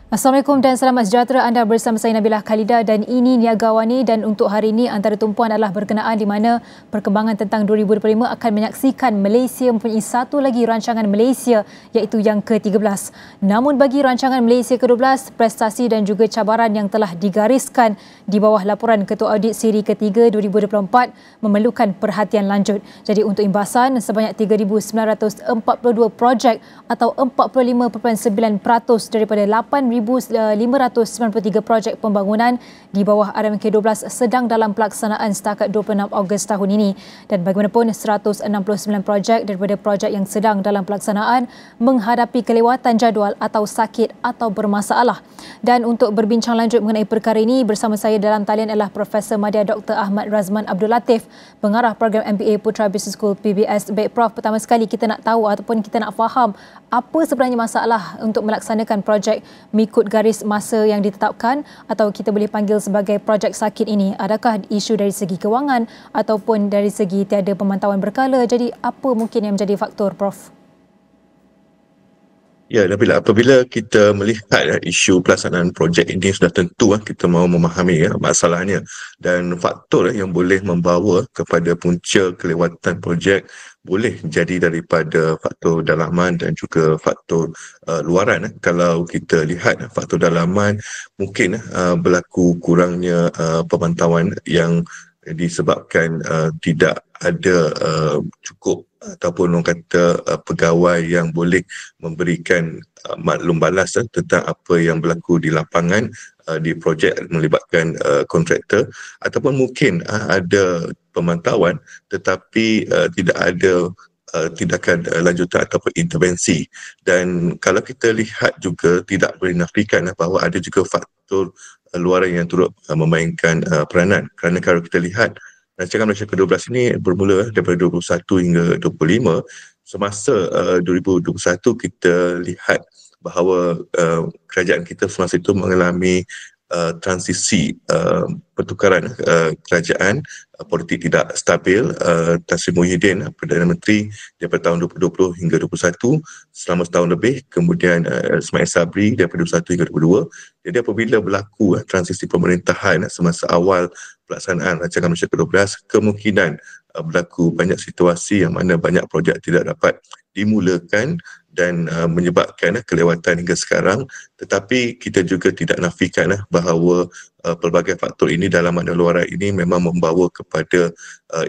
Assalamualaikum dan selamat sejahtera, anda bersama saya Nabilah Khalidah dan ini Niaga Wani. Dan untuk hari ini antara tumpuan adalah berkenaan di mana perkembangan tentang 2025 akan menyaksikan Malaysia mempunyai satu lagi rancangan Malaysia iaitu yang ke-13. Namun bagi rancangan Malaysia ke-12, prestasi dan juga cabaran yang telah digariskan di bawah laporan Ketua Audit Siri ketiga 2024 memerlukan perhatian lanjut. Jadi untuk imbasan sebanyak 3,942 projek atau 45.9% daripada 8,593 projek pembangunan di bawah RMK12 sedang dalam pelaksanaan setakat 26 Ogos tahun ini. Dan bagaimanapun 169 projek daripada projek yang sedang dalam pelaksanaan menghadapi kelewatan jadual atau sakit atau bermasalah. Dan untuk berbincang lanjut mengenai perkara ini, bersama saya dalam talian adalah Profesor Madya Dr. Ahmad Razman Abdul Latif, pengarah program MBA Putra Business School PBS. Baik Prof, pertama sekali kita nak tahu ataupun kita nak faham apa sebenarnya masalah untuk melaksanakan projek mengikut garis masa yang ditetapkan atau kita boleh panggil sebagai projek sakit ini. Adakah isu dari segi kewangan ataupun dari segi tiada pemantauan berkala? Jadi apa mungkin yang menjadi faktor, Prof? Ya, Nabila, apabila kita melihat isu pelaksanaan projek ini sudah tentu kita mahu memahami masalahnya dan faktor yang boleh membawa kepada punca kelewatan projek boleh jadi daripada faktor dalaman dan juga faktor luaran. Kalau kita lihat faktor dalaman, mungkin berlaku kurangnya pemantauan yang disebabkan tidak ada cukup ataupun orang kata pegawai yang boleh memberikan maklum balas tentang apa yang berlaku di lapangan di projek melibatkan kontraktor, ataupun mungkin ada pemantauan tetapi tidak ada tindakan lanjutan ataupun intervensi. Dan kalau kita lihat juga tidak boleh nafikan bahawa ada juga faktor luaran yang turut memainkan peranan. Kerana kalau kita lihat rancangan Malaysia ke-12 ini bermula daripada 21 hingga 25. Semasa 2021 kita lihat bahawa kerajaan kita semasa itu mengalami transisi pertukaran kerajaan, politik tidak stabil. Tan Sri Muhyiddin, Perdana Menteri daripada tahun 2020 hingga 2021, selama setahun lebih. Kemudian Ismail Sabri daripada 2021 hingga 2022. Jadi apabila berlaku transisi pemerintahan semasa awal pelaksanaan rancangan Malaysia ke-12, kemungkinan berlaku banyak situasi yang mana banyak projek tidak dapat dimulakan dan menyebabkan kelewatan hingga sekarang. Tetapi kita juga tidak nafikan bahawa pelbagai faktor ini dalam dan luaran ini memang membawa kepada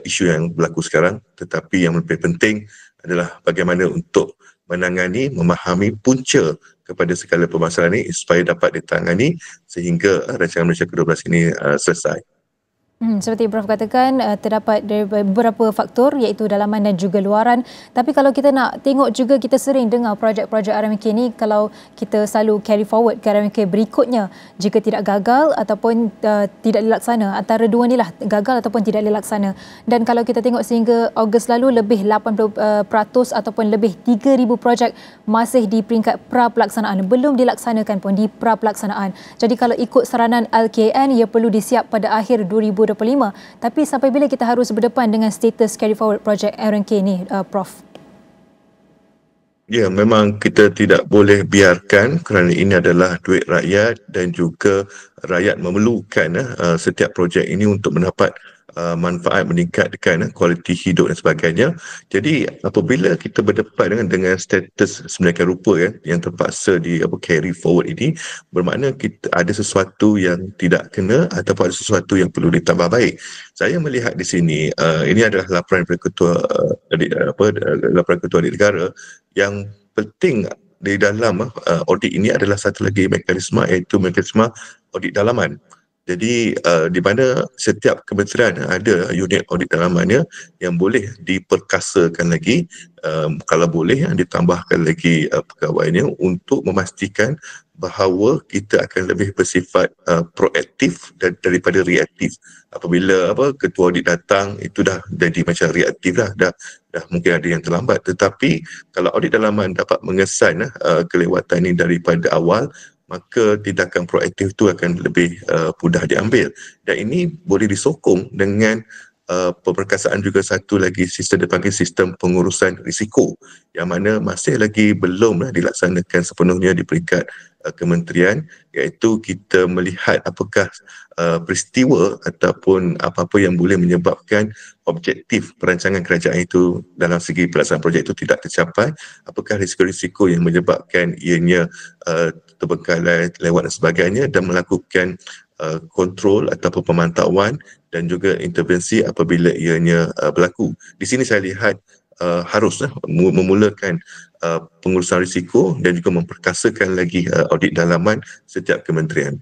isu yang berlaku sekarang. Tetapi yang lebih penting adalah bagaimana untuk menangani, memahami punca kepada segala permasalahan ini supaya dapat ditangani sehingga rancangan Malaysia ke-12 ini selesai. Seperti Prof katakan, terdapat beberapa faktor iaitu dalaman dan juga luaran. Tapi kalau kita nak tengok juga, kita sering dengar projek-projek RMK ni kalau kita selalu carry forward ke RMK berikutnya, jika tidak gagal ataupun tidak dilaksana, antara dua ni lah, gagal ataupun tidak dilaksana. Dan kalau kita tengok sehingga Ogos lalu, lebih 80% ataupun lebih 3,000 projek masih di peringkat pra-pelaksanaan, belum dilaksanakan pun di pra-pelaksanaan. Jadi kalau ikut saranan LKN, ia perlu disiap pada akhir 2025. Tapi sampai bila kita harus berdepan dengan status carry forward projek RMK ni, Prof? Ya, memang kita tidak boleh biarkan kerana ini adalah duit rakyat dan juga rakyat memerlukan setiap projek ini untuk mendapat manfaat, meningkatkan kualiti hidup dan sebagainya. Jadi apabila kita berdepan dengan status sedemikian rupa yang terpaksa di carry forward ini, bermakna kita ada sesuatu yang tidak kena ataupun ada sesuatu yang perlu ditambah baik. Saya melihat di sini ini adalah laporan daripada laporan Ketua Audit Negara. Yang penting di dalam audit ini adalah satu lagi mekanisme, iaitu mekanisme audit dalaman. Jadi di mana setiap kementerian ada unit audit dalamannya yang boleh diperkasakan lagi, kalau boleh ditambahkan lagi pegawainya untuk memastikan bahawa kita akan lebih bersifat proaktif daripada reaktif. Apabila ketua audit datang, itu dah jadi macam reaktif dah mungkin ada yang terlambat. Tetapi kalau audit dalaman dapat mengesan kelewatan ini daripada awal, maka tindakan proaktif itu akan lebih mudah diambil. Dan ini boleh disokong dengan Pemperkasaan juga satu lagi sistem dipanggil sistem pengurusan risiko, yang mana masih lagi belum dilaksanakan sepenuhnya di peringkat kementerian, iaitu kita melihat apakah peristiwa ataupun apa-apa yang boleh menyebabkan objektif perancangan kerajaan itu dalam segi pelaksanaan projek itu tidak tercapai, apakah risiko-risiko yang menyebabkan ianya terbengkalai, lewat dan sebagainya, dan melakukan kontrol ataupun pemantauan dan juga intervensi apabila ianya berlaku. Di sini saya lihat harus memulakan pengurusan risiko dan juga memperkasakan lagi audit dalaman setiap kementerian.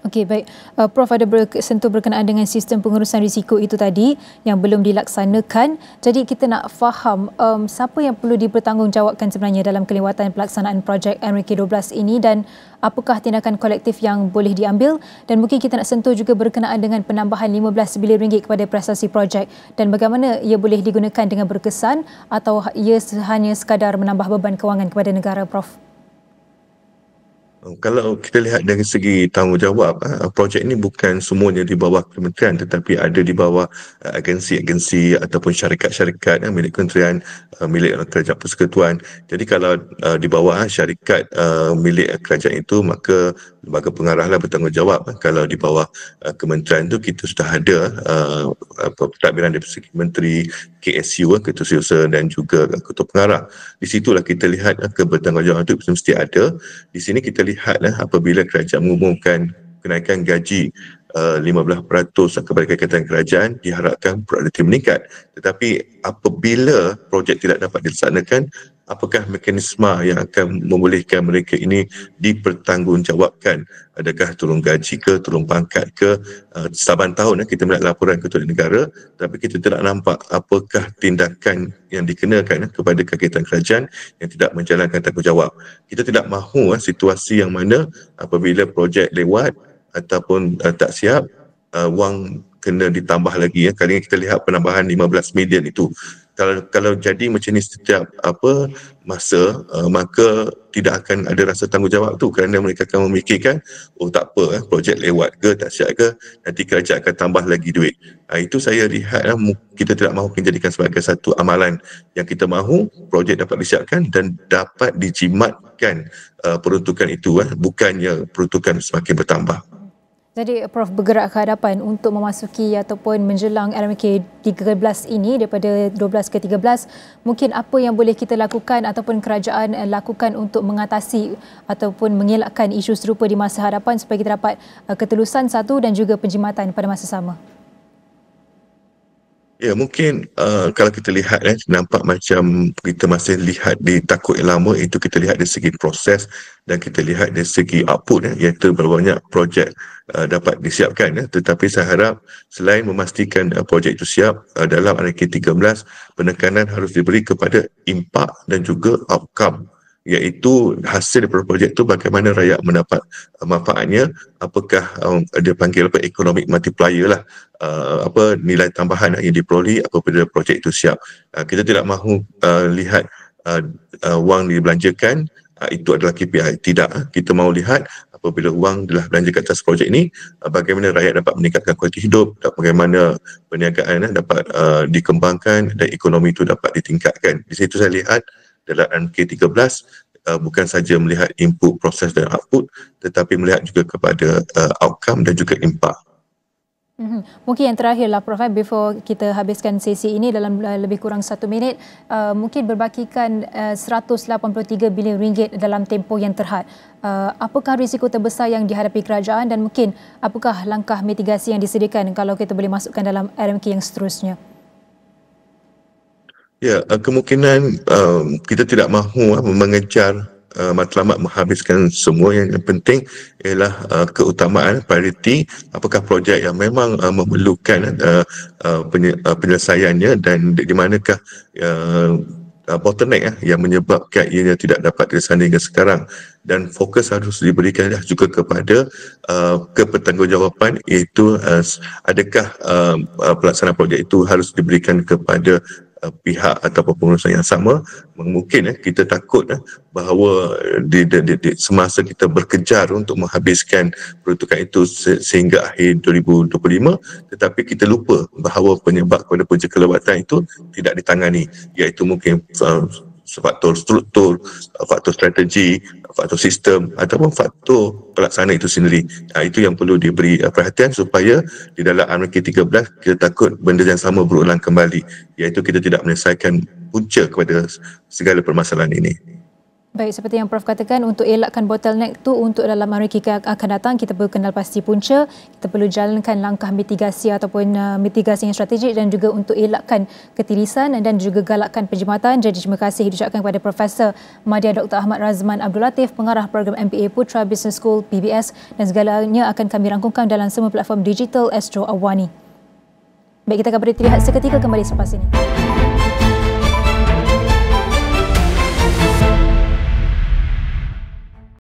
Okey, baik. Prof ada sentuh berkenaan dengan sistem pengurusan risiko itu tadi yang belum dilaksanakan. Jadi kita nak faham siapa yang perlu dipertanggungjawabkan sebenarnya dalam kelewatan pelaksanaan projek MRK12 ini, dan apakah tindakan kolektif yang boleh diambil, dan mungkin kita nak sentuh juga berkenaan dengan penambahan RM15 bilion kepada prestasi projek dan bagaimana ia boleh digunakan dengan berkesan atau ia hanya sekadar menambah beban kewangan kepada negara, Prof. Kalau kita lihat dari segi tanggungjawab, projek ini bukan semuanya di bawah kementerian, tetapi ada di bawah agensi-agensi ataupun syarikat-syarikat milik kementerian, milik kerajaan persekutuan. Jadi kalau di bawah syarikat milik kerajaan itu, maka lembaga pengarahlah bertanggungjawab. Kalau di bawah kementerian itu kita sudah ada pentadbiran dari segi menteri, KSU, ketua setiausaha dan juga ketua pengarah. Di situlah kita lihat kebertanggungjawab itu mesti ada. Di sini kita lihat apabila kerajaan mengumumkan kenaikan gaji 15% kepada kaitan kerajaan, diharapkan produktiviti meningkat. Tetapi apabila projek tidak dapat dilaksanakan, apakah mekanisme yang akan membolehkan mereka ini dipertanggungjawabkan? Adakah turun gaji ke, turun pangkat ke? Saban tahun kita melihat laporan ketua negara, tapi kita tidak nampak apakah tindakan yang dikenakan kepada kaitan kerajaan yang tidak menjalankan tanggungjawab. Kita tidak mahu situasi yang mana apabila projek lewat ataupun tak siap, wang kena ditambah lagi. Kali ini kita lihat penambahan 15 million itu. Kalau jadi macam ni setiap masa, maka tidak akan ada rasa tanggungjawab tu, kerana mereka akan memikirkan, oh tak apa, projek lewat ke, tak siap ke, nanti kerajaan akan tambah lagi duit. Itu saya lihat kita tidak mahu menjadikan sebagai satu amalan yang kita mahu projek dapat disiapkan dan dapat dijimatkan peruntukan itu, bukannya peruntukan semakin bertambah. Jadi Prof bergerak ke hadapan untuk memasuki ataupun menjelang RMK 13 ini, daripada 12 ke 13, mungkin apa yang boleh kita lakukan ataupun kerajaan lakukan untuk mengatasi ataupun mengelakkan isu serupa di masa hadapan supaya kita dapat ketelusan satu dan juga penjimatan pada masa sama? Ya, mungkin kalau kita lihat nampak macam kita masih lihat di takut yang lama, itu kita lihat dari segi proses dan kita lihat dari segi output, iaitu berapa banyak projek dapat disiapkan. Tetapi saya harap selain memastikan projek itu siap, dalam RMK 13 penekanan harus diberi kepada impak dan juga outcome, iaitu hasil daripada projek itu bagaimana rakyat mendapat manfaatnya, apakah dia panggil economic multiplier lah, nilai tambahan yang diperoleh apabila projek itu siap. Kita tidak mahu lihat wang dibelanjakan itu adalah KPI. Tidak, kita mahu lihat apabila wang telah belanja ke atas projek ini, bagaimana rakyat dapat meningkatkan kualiti hidup, bagaimana perniagaan dapat dikembangkan dan ekonomi itu dapat ditingkatkan. Di situ saya lihat dalam RMK 13 bukan saja melihat input, proses dan output, tetapi melihat juga kepada outcome dan juga impak. Mungkin yang terakhirlah Prof, before kita habiskan sesi ini dalam lebih kurang 1 minit, mungkin berbakikan RM183 bilion dalam tempoh yang terhad. Apakah risiko terbesar yang dihadapi kerajaan dan mungkin apakah langkah mitigasi yang disediakan kalau kita boleh masukkan dalam RMK yang seterusnya? Ya, kemungkinan kita tidak mahu mengejar matlamat menghabiskan semua. Yang penting ialah keutamaan, prioriti, apakah projek yang memang memerlukan penyelesaiannya dan di manakah bottleneck yang menyebabkan ianya tidak dapat dilaksanakan hingga sekarang, dan fokus harus diberikan juga kepada kebertanggungjawaban, iaitu adakah pelaksanaan projek itu harus diberikan kepada pihak ataupun pengurusan yang sama, mungkin kita takut bahawa di semasa kita berkejar untuk menghabiskan peruntukan itu sehingga akhir 2025, tetapi kita lupa bahawa penyebab kepada punca kelewatan itu tidak ditangani, iaitu mungkin faktor struktur, faktor strategi, faktor sistem ataupun faktor pelaksana itu sendiri. Itu yang perlu diberi perhatian supaya di dalam RMK 13 kita takut benda yang sama berulang kembali, iaitu kita tidak menyelesaikan punca kepada segala permasalahan ini. Baik, seperti yang Prof katakan, untuk elakkan bottleneck tu untuk dalam RMK akan datang, kita perlu kenal pasti punca, kita perlu jalankan langkah mitigasi ataupun mitigasi yang strategik dan juga untuk elakkan ketirisan dan juga galakkan penjimatan. Jadi terima kasih diucapkan kepada Profesor Madya Dr. Ahmad Razman Abdul Latif, pengarah program MPA Putra Business School PBS, dan segalanya akan kami rangkumkan dalam semua platform digital Astro Awani. Baik, kita akan berhenti lihat seketika, kembali selepas ini.